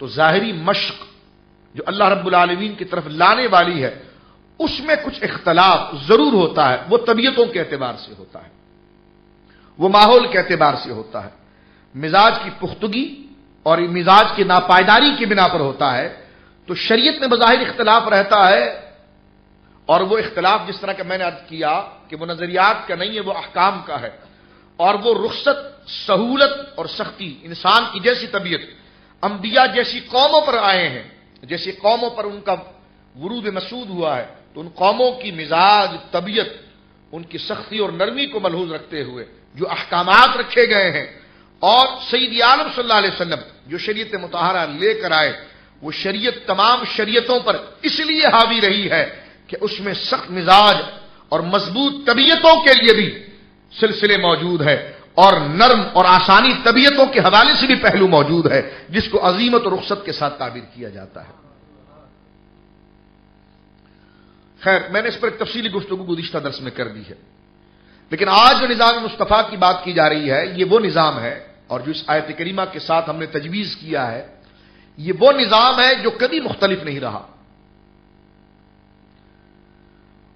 تو ظاہری مشق جو اللہ رب العالمین کی طرف لانے والی ہے اس میں کچھ اختلاف ضرور ہوتا ہے. وہ طبیعتوں کے اعتبار سے ہوتا ہے, وہ ماحول کے اعتبار سے ہوتا ہے, مزاج کی پختگی اور مزاج کی ناپائیداری کی بنا پر ہوتا ہے. تو شریعت میں بظاہر اختلاف رہتا ہے, اور وہ اختلاف جس طرح کہ میں نے عرض کیا کہ وہ نظریات کا نہیں ہے, وہ احکام کا ہے. اور وہ رخصت, سہولت اور سختی انسان کی جیسی طبیعت انبیاء جیسی قوموں پر آئے ہیں, جیسی قوموں پر ان کا ورود مسعود ہوا ہے, تو ان قوموں کی مزاج, طبیعت, ان کی سختی اور نرمی کو ملحوظ رکھتے ہوئے جو احکامات رکھے گئے ہیں, اور سید عالم صلی اللہ علیہ وسلم جو شریعت مطہرہ لے کر آئے, وہ شریعت تمام شریعتوں پر اس لیے حاوی رہی ہے کہ اس میں سخت مزاج اور مضبوط طبیعتوں کے لیے بھی سلسلے موجود ہے, اور نرم اور آسانی طبیعتوں کے حوالے سے بھی پہلو موجود ہے, جس کو عظیمت اور رخصت کے ساتھ تعبیر کیا جاتا ہے. خیر, میں نے اس پر ایک تفصیلی گفتگو گزشتہ درس میں کر دی ہے, لیکن آج جو نظام مصطفیٰ کی بات کی جا رہی ہے یہ وہ نظام ہے, اور جو اس آیت کریمہ کے ساتھ ہم نے تجویز کیا ہے یہ وہ نظام ہے جو کبھی مختلف نہیں رہا.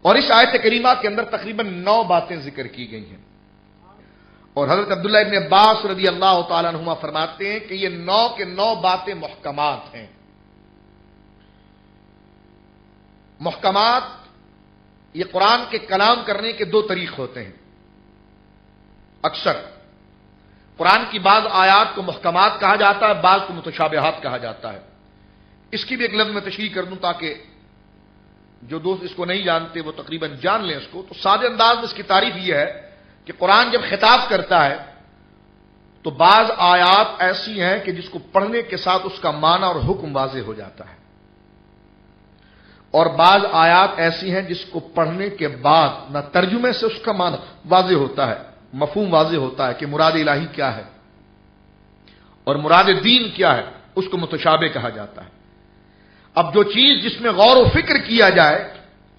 اور اس آیت کریمہ کے اندر تقریباً 9 باتیں ذکر کی گئی ہیں, اور حضرت عبداللہ ابن عباس رضی اللہ تعالیٰ عنہما فرماتے ہیں کہ یہ 9 کے 9 باتیں محکمات ہیں. محکمات یہ قرآن کے کلام کرنے کے 2 طریق ہوتے ہیں. اکثر قرآن کی بعض آیات کو محکمات کہا جاتا ہے, بعض کو متشابہات کہا جاتا ہے. اس کی بھی ایک لفظ میں تشریح کر دوں تاکہ جو دوست اس کو نہیں جانتے وہ تقریباً جان لیں اس کو. تو سادے انداز میں اس کی تعریف یہ ہے کہ قرآن جب خطاب کرتا ہے تو بعض آیات ایسی ہیں کہ جس کو پڑھنے کے ساتھ اس کا معنی اور حکم واضح ہو جاتا ہے, اور بعض آیات ایسی ہیں جس کو پڑھنے کے بعد نہ ترجمے سے اس کا معنی واضح ہوتا ہے, مفہوم واضح ہوتا ہے کہ مراد الہی کیا ہے اور مراد دین کیا ہے, اس کو متشابہ کہا جاتا ہے. اب جو چیز جس میں غور و فکر کیا جائے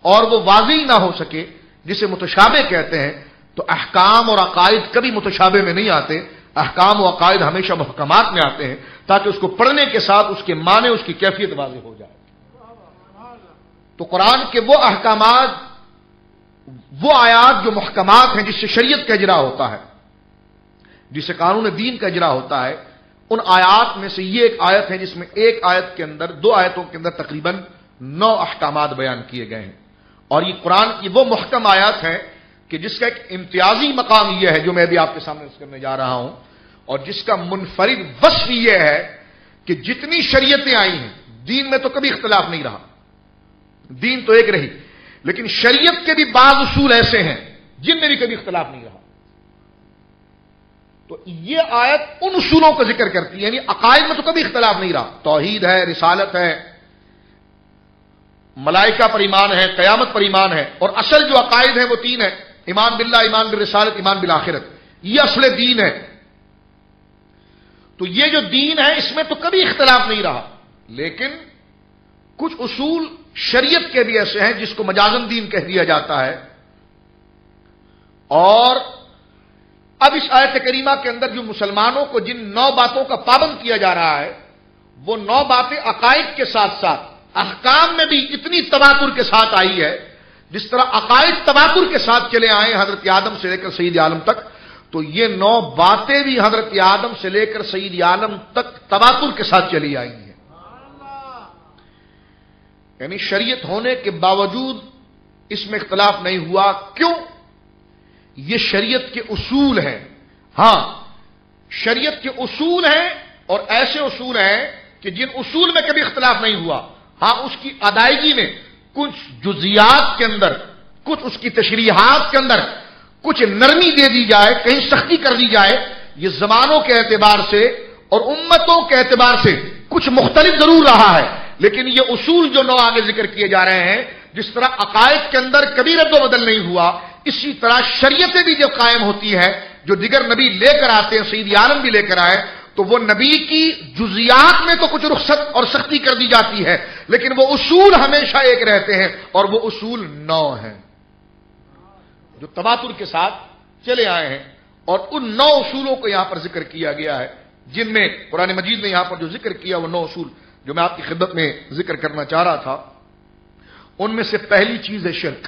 اور وہ واضح نہ ہو سکے جسے متشابہ کہتے ہیں, تو احکام اور عقائد کبھی متشابہ میں نہیں آتے. احکام و عقائد ہمیشہ محکمات میں آتے ہیں تاکہ اس کو پڑھنے کے ساتھ اس کے معنی, اس کی کیفیت واضح ہو جائے. تو قرآن کے وہ احکامات, وہ آیات جو محکمات ہیں جس سے شریعت کا اجرا ہوتا ہے, جس سے قانون دین کا اجرا ہوتا ہے, ان آیات میں سے یہ ایک آیت ہے جس میں ایک آیت کے اندر 2 آیتوں کے اندر تقریباً 9 احکامات بیان کیے گئے ہیں. اور یہ قرآن کی وہ محکم آیات ہیں کہ جس کا ایک امتیازی مقام یہ ہے جو میں بھی آپ کے سامنے عرض کرنے جا رہا ہوں, اور جس کا منفرد وصف یہ ہے کہ جتنی شریعتیں آئی ہیں دین میں تو کبھی اختلاف نہیں رہا, دین تو ایک رہی, لیکن شریعت کے بھی بعض اصول ایسے ہیں جن میں بھی کبھی اختلاف نہیں رہا. تو یہ آیت ان اصولوں کا ذکر کرتی ہے, یعنی عقائد میں تو کبھی اختلاف نہیں رہا. توحید ہے, رسالت ہے, ملائکہ پر ایمان ہے, قیامت پر ایمان ہے, اور اصل جو عقائد ہیں وہ 3 ہیں: ایمان باللہ, ایمان بالرسالت, ایمان بالآخرت. یہ اصل دین ہے. تو یہ جو دین ہے اس میں تو کبھی اختلاف نہیں رہا, لیکن کچھ اصول شریعت کے بھی ایسے ہیں جس کو مجازن دین کہہ دیا جاتا ہے. اور اب اس آیت کریمہ کے اندر جو مسلمانوں کو جن 9 باتوں کا پابند کیا جا رہا ہے وہ 9 باتیں عقائد کے ساتھ ساتھ احکام میں بھی اتنی تواتر کے ساتھ آئی ہے. جس طرح عقائد تواتر کے ساتھ چلے آئے حضرت آدم سے لے کر سید عالم تک, تو یہ 9 باتیں بھی حضرت آدم سے لے کر سید عالم تک تواتر کے ساتھ چلی آئی ہیں. یعنی شریعت ہونے کے باوجود اس میں اختلاف نہیں ہوا. کیوں؟ یہ شریعت کے اصول ہیں. ہاں, شریعت کے اصول ہیں, اور ایسے اصول ہیں کہ جن اصول میں کبھی اختلاف نہیں ہوا. ہاں, اس کی ادائیگی میں کچھ جزیات کے اندر, کچھ اس کی تشریحات کے اندر کچھ نرمی دے دی جائے, کہیں سختی کر دی جائے, یہ زمانوں کے اعتبار سے اور امتوں کے اعتبار سے کچھ مختلف ضرور رہا ہے. لیکن یہ اصول جو 9 آگے ذکر کیے جا رہے ہیں, جس طرح عقائد کے اندر کبھی رد و بدل نہیں ہوا, اسی طرح شریعتیں بھی جب قائم ہوتی ہیں جو دیگر نبی لے کر آتے ہیں, سید عالم بھی لے کر آئے, تو وہ نبی کی جزیات میں تو کچھ رخصت اور سختی کر دی جاتی ہے, لیکن وہ اصول ہمیشہ ایک رہتے ہیں, اور وہ اصول 9 ہیں جو تواتر کے ساتھ چلے آئے ہیں. اور ان 9 اصولوں کو یہاں پر ذکر کیا گیا ہے جن میں قرآن مجید نے یہاں پر جو ذکر کیا وہ 9 اصول جو میں آپ کی خدمت میں ذکر کرنا چاہ رہا تھا، ان میں سے پہلی چیز ہے شرک۔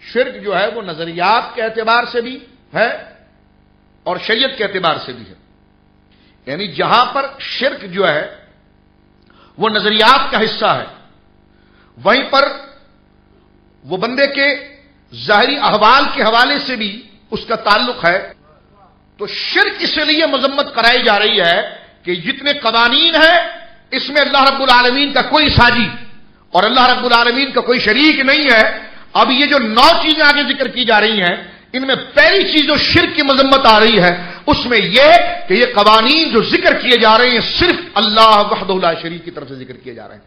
شرک جو ہے وہ نظریات کے اعتبار سے بھی ہے اور شریعت کے اعتبار سے بھی ہے۔ یعنی جہاں پر شرک جو ہے وہ نظریات کا حصہ ہے، وہیں پر وہ بندے کے ظاہری احوال کے حوالے سے بھی اس کا تعلق ہے۔ تو شرک اس لیے مذمت کرائی جا رہی ہے کہ جتنے قوانین ہیں اس میں اللہ رب العالمین کا کوئی ساجی اور اللہ رب العالمین کا کوئی شریک نہیں ہے۔ اب یہ جو 9 چیزیں آگے ذکر کی جا رہی ہیں، ان میں پہلی چیز جو شرک کی مذمت آ رہی ہے اس میں یہ کہ یہ قوانین جو ذکر کیے جا رہے ہیں صرف اللہ وحدہ لا شریک کی طرف سے ذکر کیے جا رہے ہیں،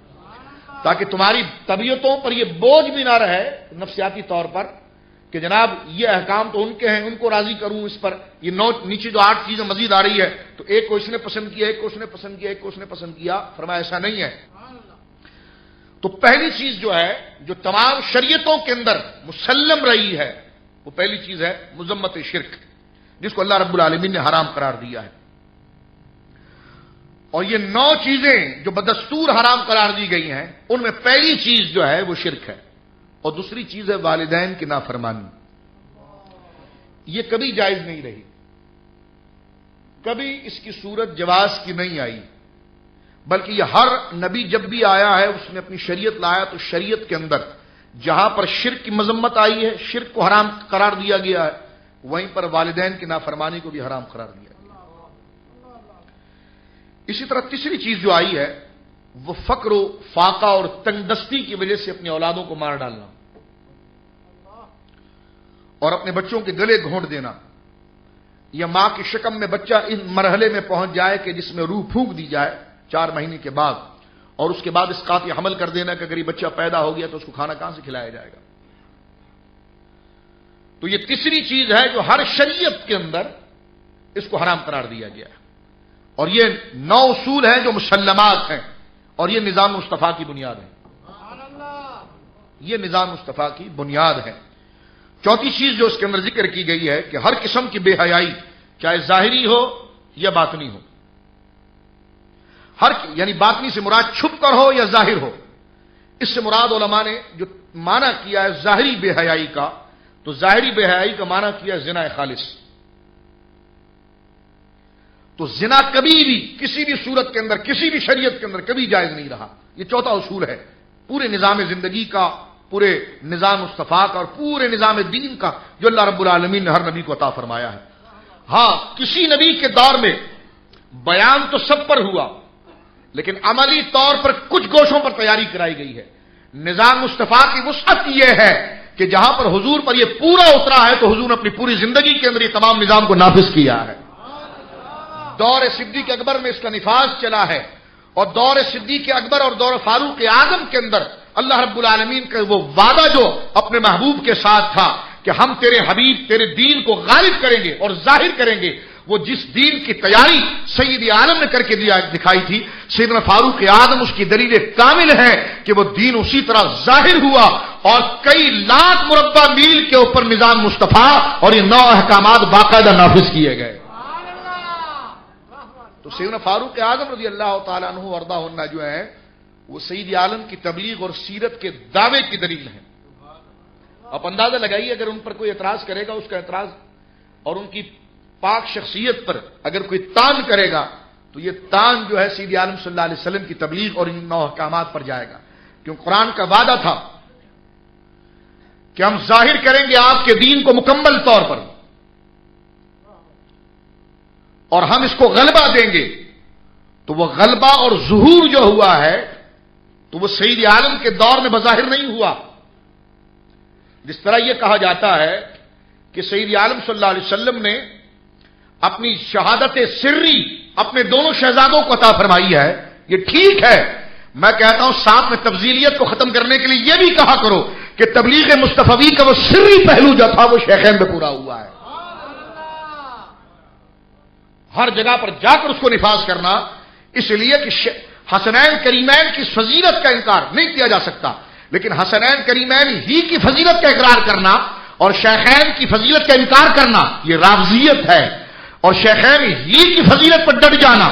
تاکہ تمہاری طبیعتوں پر یہ بوجھ بھی نہ رہے نفسیاتی طور پر کہ جناب یہ احکام تو ان کے ہیں، ان کو راضی کروں اس پر، یہ 9 نیچے جو 8 چیزیں مزید آ رہی ہے تو ایک کو اس نے پسند کیا، ایک کو اس نے پسند کیا، ایک کو اس نے پسند کیا۔ فرمایا ایسا نہیں ہے۔ تو پہلی چیز جو ہے جو تمام شریعتوں کے اندر مسلم رہی ہے وہ پہلی چیز ہے مذمت شرک، جس کو اللہ رب العالمین نے حرام قرار دیا ہے۔ اور یہ 9 چیزیں جو بدستور حرام قرار دی گئی ہیں ان میں پہلی چیز جو ہے وہ شرک ہے، اور دوسری چیز ہے والدین کی نافرمانی۔ یہ کبھی جائز نہیں رہی، کبھی اس کی صورت جواز کی نہیں آئی، بلکہ یہ ہر نبی جب بھی آیا ہے اس نے اپنی شریعت لایا تو شریعت کے اندر جہاں پر شرک کی مذمت آئی ہے، شرک کو حرام قرار دیا گیا ہے، وہیں پر والدین کی نافرمانی کو بھی حرام قرار دیا گیا۔ اسی طرح تیسری چیز جو آئی ہے وہ فقر و فاقہ اور تنگ دستی کی وجہ سے اپنی اولادوں کو مار ڈالنا اور اپنے بچوں کے گلے گھونٹ دینا، یا ماں کی شکم میں بچہ اس مرحلے میں پہنچ جائے کہ جس میں روح پھونک دی جائے 4 مہینے کے بعد، اور اس کے بعد اسقاط حمل کر دینا کہ اگر یہ بچہ پیدا ہو گیا تو اس کو کھانا کہاں سے کھلایا جائے گا۔ تو یہ تیسری چیز ہے جو ہر شریعت کے اندر اس کو حرام قرار دیا گیا ہے، اور یہ 9 اصول ہیں جو مسلمات ہیں، اور یہ نظام مصطفیٰ کی بنیاد ہے۔ یہ نظام مصطفیٰ کی بنیاد ہے۔ چوتھی چیز جو اس کے اندر ذکر کی گئی ہے کہ ہر قسم کی بے حیائی چاہے ظاہری ہو یا باطنی ہو، یعنی باطنی سے مراد چھپ کر ہو یا ظاہر ہو، اس سے مراد علماء نے جو معنی کیا ہے ظاہری بے حیائی کا، تو ظاہری بے حیائی کا معنی کیا ہے زنا خالص۔ تو زنا کبھی بھی کسی بھی صورت کے اندر کسی بھی شریعت کے اندر کبھی جائز نہیں رہا۔ یہ چوتھا اصول ہے پورے نظام زندگی کا، پورے نظام مصطفیٰ کا اور پورے نظام دین کا جو اللہ رب العالمین نے ہر نبی کو عطا فرمایا ہے۔ ہاں کسی نبی کے دور میں بیان تو سب پر ہوا، لیکن عملی طور پر کچھ گوشوں پر تیاری کرائی گئی ہے۔ نظام مصطفیٰ کی وسعت یہ ہے کہ جہاں پر حضور پر یہ پورا اترا ہے تو حضور نے اپنی پوری زندگی کے اندر یہ تمام نظام کو نافذ کیا ہے۔ دور صدیق اکبر میں اس کا نفاذ چلا ہے، اور دور صدیق اکبر اور دور فاروق اعظم کے اندر اللہ رب العالمین کا وہ وعدہ جو اپنے محبوب کے ساتھ تھا کہ ہم تیرے حبیب تیرے دین کو غالب کریں گے اور ظاہر کریں گے، وہ جس دین کی تیاری سید عالم نے کر کے دکھائی تھی، سیدنا فاروق اعظم اس کی دلیل کامل ہے کہ وہ دین اسی طرح ظاہر ہوا، اور کئی لاکھ مربع میل کے اوپر نظام مصطفیٰ اور یہ 9 احکامات باقاعدہ نافذ کیے گئے۔ تو سیدنا فاروق اعظم رضی اللہ تعالیٰ عنہ وارضہ عنہ جو ہیں وہ سید عالم کی تبلیغ اور سیرت کے دعوے کی دلیل ہیں۔ آپ اندازہ لگائیے اگر ان پر کوئی اعتراض کرے گا، اس کا اعتراض اور ان کی پاک شخصیت پر اگر کوئی تان کرے گا تو یہ تان جو ہے سید عالم صلی اللہ علیہ وسلم کی تبلیغ اور ان 9 احکامات پر جائے گا، کیوں قرآن کا وعدہ تھا کہ ہم ظاہر کریں گے آپ کے دین کو مکمل طور پر، اور ہم اس کو غلبہ دیں گے۔ تو وہ غلبہ اور ظہور جو ہوا ہے تو وہ سید عالم کے دور میں بظاہر نہیں ہوا، جس طرح یہ کہا جاتا ہے کہ سید عالم صلی اللہ علیہ وسلم نے اپنی شہادت سری اپنے دونوں شہزادوں کو عطا فرمائی ہے، یہ ٹھیک ہے، میں کہتا ہوں ساتھ میں تفضیلیت کو ختم کرنے کے لیے یہ بھی کہا کرو کہ تبلیغ مصطفی کا وہ سری پہلو جو تھا وہ شیخین میں پورا ہوا ہے۔ ہر جگہ پر جا کر اس کو نفاذ کرنا، اس لیے کہ حسنین کریمین کی فضیلت کا انکار نہیں کیا جا سکتا، لیکن حسنین کریمین ہی کی فضیلت کا اقرار کرنا اور شیخین کی فضیلت کا انکار کرنا یہ رافضیت ہے، اور شیخین ہی کی فضیلت پر ڈٹ جانا